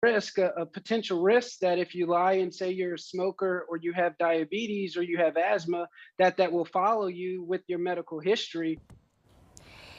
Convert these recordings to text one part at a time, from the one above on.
risk, a potential risk that if you lie and say you're a smoker or you have diabetes or you have asthma, that will follow you with your medical history.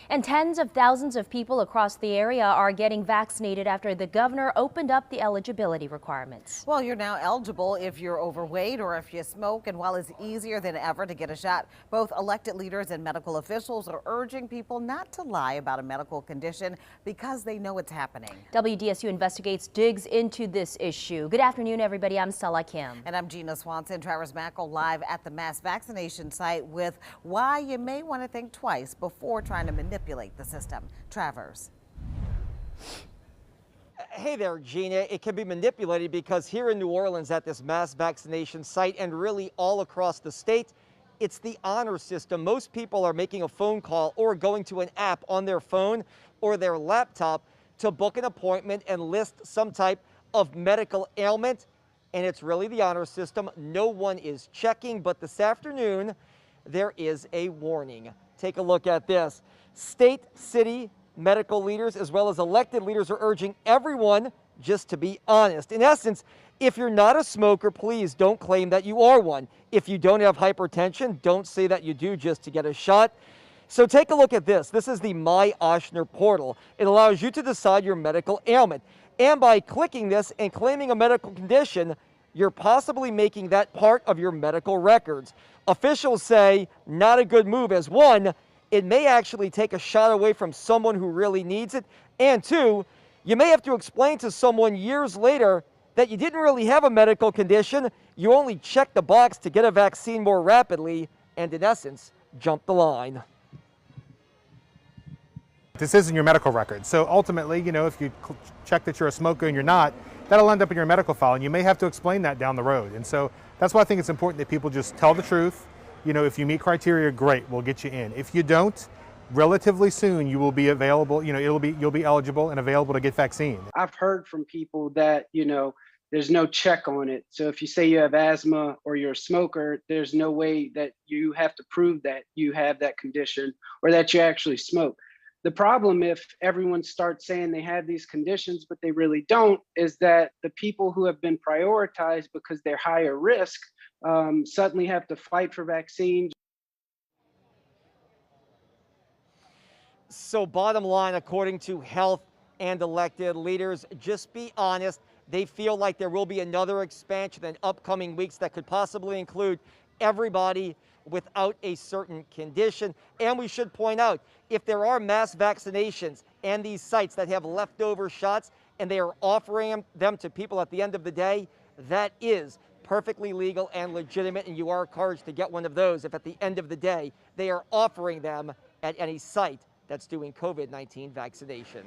And tens of thousands of people across the area are getting vaccinated after the governor opened up the eligibility requirements. Well, you're now eligible if you're overweight or if you smoke. And while it's easier than ever to get a shot, both elected leaders and medical officials are urging people not to lie about a medical condition because they know it's happening. WDSU Investigates digs into this issue. Good afternoon, everybody. I'm Stella Kim. And I'm Gina Swanson. Travers Mackel live at the mass vaccination site with why you may want to think twice before trying to manipulate the system. Travers. Hey there, Gina. It can be manipulated because here in New Orleans at this mass vaccination site and really all across the state, it's the honor system. Most people are making a phone call or going to an app on their phone or their laptop to book an appointment and list some type of medical ailment. And it's really the honor system. No one is checking, but this afternoon, there is a warning. Take a look at this. State, city, medical leaders, as well as elected leaders are urging everyone just to be honest. In essence, if you're not a smoker, please don't claim that you are one. If you don't have hypertension, don't say that you do just to get a shot. So take a look at this. This is the My Ochsner portal. It allows you to decide your medical ailment. And by clicking this and claiming a medical condition, you're possibly making that part of your medical records. Officials say not a good move, as one, it may actually take a shot away from someone who really needs it. And two, you may have to explain to someone years later that you didn't really have a medical condition. You only checked the box to get a vaccine more rapidly and, in essence, jumped the line. This isn't your medical record. So ultimately, if you check that you're a smoker and you're not, that'll end up in your medical file, and you may have to explain that down the road. And so that's why I think it's important that people just tell the truth. If you meet criteria, great, we'll get you in. If you don't, relatively soon you will be available, you'll be eligible and available to get vaccine. I've heard from people that, there's no check on it. So if you say you have asthma or you're a smoker, there's no way that you have to prove that you have that condition or that you actually smoke. The problem, if everyone starts saying they have these conditions, but they really don't, is that the people who have been prioritized because they're higher risk suddenly have to fight for vaccines. So bottom line, according to health and elected leaders, just be honest. They feel like there will be another expansion in upcoming weeks that could possibly include everybody without a certain condition. And we should point out, if there are mass vaccinations and these sites that have leftover shots and they are offering them to people at the end of the day, that is perfectly legal and legitimate, and you are encouraged to get one of those if at the end of the day they are offering them at any site that's doing COVID-19 vaccination.